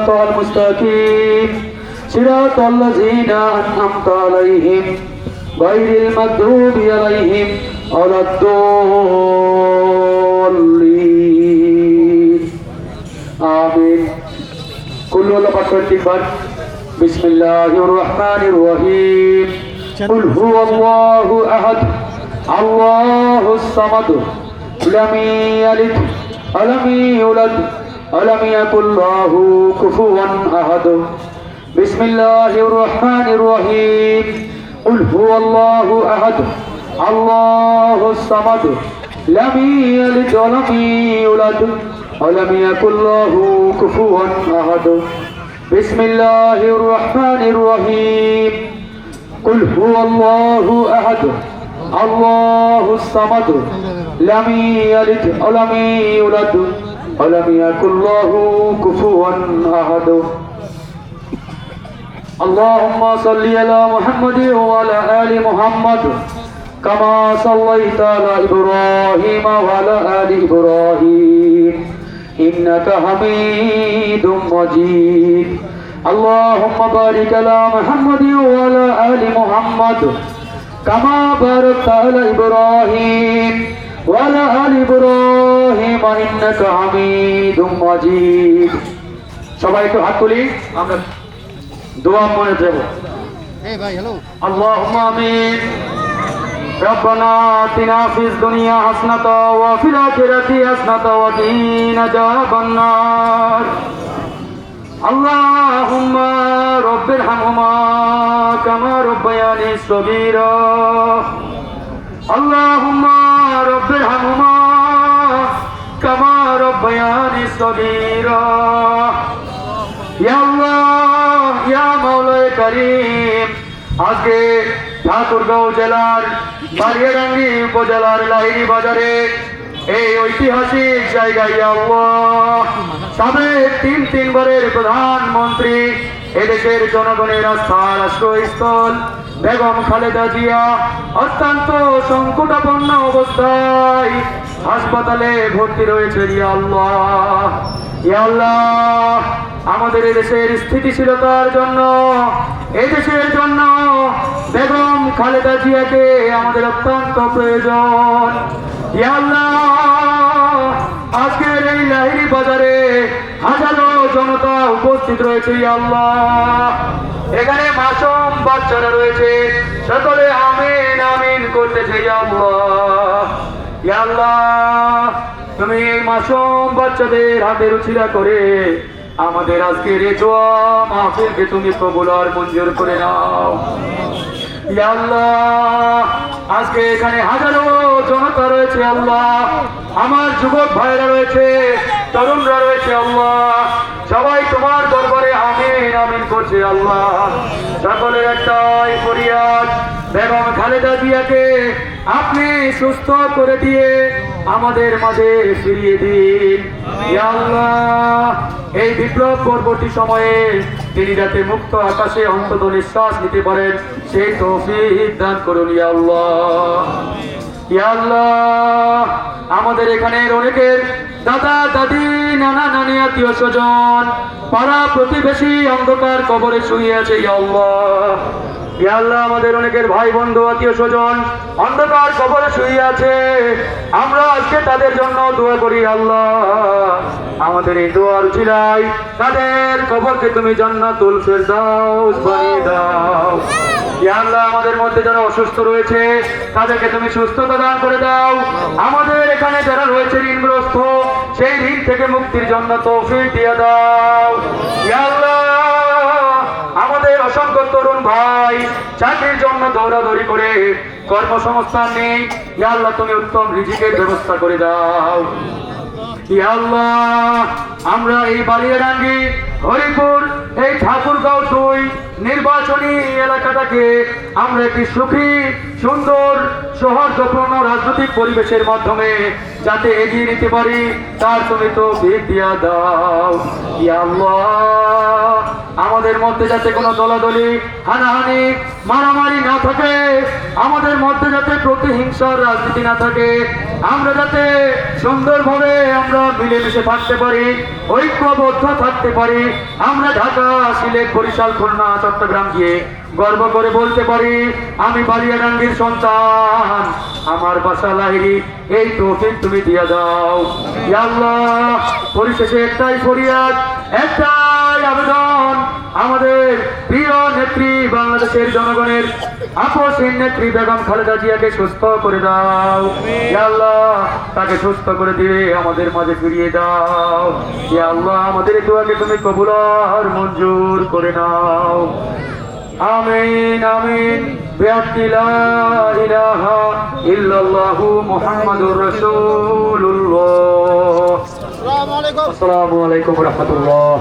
الصراط المستقيم صراط الذين أنعمت عليهم غير المغضوب عليهم ولا الضالين آمين كل الله بكر بسم الله الرحمن الرحيم قل هو الله أحد الله الصمد لم يلد ولم يولد ولم يكن له كفوا أحد بسم الله الرحمن الرحيم قل هو الله أحد الله الصمد لم يلد ولم يولد ولم يكن له كفوا أحد بسم الله الرحمن الرحيم قل هو الله أحد الله الصمد لم يلد ولم يولد ولم يكن له كفوا أحد اللهم صل على محمد وعلى آل محمد كما صليت على إبراهيم وعلى آل إبراهيم إنك حميد مجيد اللهم بارك على محمد وعلى آل محمد كما باركت على إبراهيم وعلى آل إبراهيم إنك حميد مجيد সবাই একটু হাত তুলি আমরা দোয়া মনে দেব اللهم آمين ربنا آتنا في الدنيا حسنة وفي الآخرة حسنة وقنا عذاب النار اللهم رب ارحمهما كما ربياني صغيرا اللهم رب ارحمهما كما ربياني صغيرا يا الله يا مولاي كريم আজকে ঠাকুরগাঁও জেলার বালিয়াডাঙ্গি উপজেলার লাহিড়ী বাজারে এই ঐতিহাসিক জায়গায় আল্লাহ সাবেক তিনবারের প্রধানমন্ত্রী এদেশের জনগণের আস্থার আশ্রয়স্থল বেগম খালেদা জিয়া অত্যন্ত সংকটাপন্ন অবস্থায় হাসপাতালে ভর্তি রয়েছে ইয়া আল্লাহ ইয়া আল্লাহ আমাদের দেশের স্থিতিশীলতার জন্য এই দেশের জন্য বেগম খালেদা জিয়াকে আমাদের অত্যন্ত প্রয়োজন ইয়া আল্লাহ আজকের এই লাহিড়ী বাজারে হাজারো জনতা উপস্থিত রয়েছে ইয়া আল্লাহ এখানে মাসুম বাচ্চারা রয়েছে সকলে আমিন আমিন করতেছে ইয়া আল্লাহ ইয়া আল্লাহ তুমি এই মাসুম বাচ্চাদের হাতে রুচিরা করে আমাদের আজকের এই দোয়া মাহফিলকে তুমি কবুল আর মঞ্জুর করে নাও ইয়া আল্লাহ আজকে এখানে হাজারো জনতা রয়েছে আল্লাহ আমার যুবক ভাইরা রয়েছে তরুণরা রয়েছে আল্লাহ সবাই তোমার দরবারে আমিন আমিন করছে আল্লাহ সকলের একটাই ফরিয়াদ বেগম খালেদা জিয়াকে আপনি সুস্থ করে দিয়ে আমাদের মাঝে ফিরিয়ে দিন ইয়া আল্লাহ এই বিপ্লব পরবর্তী সময়ে তিনি যাতে মুক্ত আকাশে অন্তত নিঃশ্বাস নিতে পারেন সেই তৌফিক দান করুন ইয়া আল্লাহ ইয়া আল্লাহ আমাদের এখানে অনেকের দাদা দাদি নানা নানি আত্মীয় স্বজন পাড়া প্রতিবেশী অন্ধকার কবরে শুয়ে আছে ইয়া আল্লাহ ইয়া আল্লাহ আমাদের অনেকের ভাই বন্ধু আত্মীয় স্বজন অন্ধকার কবরে শুয়ে আছে আমরা আজকে তাদের জন্য দোয়া করি আল্লাহ আমাদের এই দোয়ার উছিলায় তাদের কবরকে তুমি জান্নাতুল ফেরদাউস বানিয়ে দাও ইয়া আল্লাহ আমাদের মধ্যে যারা অসুস্থ রয়েছে তাদেরকে তুমি সুস্থতা দান করে দাও আমাদের এখানে যারা রয়েছে ঋণগ্রস্ত সেই ঋণ থেকে মুক্তির জন্য তৌফিক দিয়ে দাও ইয়া আল্লাহ আমাদের অসংখ্য তরুণ ভাই চাকরির জন্য দৌড়াদৌড়ি করে কর্মসংস্থান নেই ইয়া আল্লাহ তুমি উত্তম রিজিকের ব্যবস্থা করে দাও ইয়া আল্লাহ আমরা এই বালিয়াডাঙ্গি হরিপুর এই ঠাকুরগাঁও 2 নির্বাচনী এলাকাটাকে আমরা একটি সুখী সুন্দর সৌহার্দ্যপূর্ণ রাজনৈতিক পরিবেশের মাধ্যমে যাতে এগিয়ে নিতে পারি তার তুমি তৌফিক দিয়া দাও ইয়া আল্লাহ আমাদের মধ্যে যাতে কোনো দলাদলি হানাহানি মারামারি না থাকে আমাদের মধ্যে যাতে প্রতিহিংসার রাজনীতি না থাকে আমরা যাতে সুন্দরভাবে আমরা মিলেমিশে থাকতে পারি, ঐক্যবদ্ধ থাকতে পারি। আমরা ঢাকা, সিলেট, বরিশাল, খুলনা, চট্টগ্রাম গিয়ে গর্ব করে বলতে পারি আমি বালিয়াডাঙ্গির সন্তান, আমার বাসা লাহিড়ী। এই তৌফিক তুমি দিয়া দাও ইয়া আল্লাহ। পরিশেষে একটাই ফরিয়াদ, একটাই আবেদন, আমাদের প্রিয় নেত্রী, বাংলাদেশের জনগণের আপসহীন নেত্রী বেগম খালেদা জিয়াকে সুস্থ করে দাও ইয়া আল্লাহ। তাকে সুস্থ করে দিয়ে আমাদের মাঝে ফিরিয়ে দাও ইয়া আল্লাহ। আমাদের এই দোয়াকে তুমি কবুল আর মঞ্জুর করে নাও। আমিন আমিন। বিহাক্কি লা ইলাহা ইল্লাল্লাহু মুহাম্মাদুর রাসূলুল্লাহ। আসসালামু আলাইকুম ওয়া রাহমাতুল্লাহ।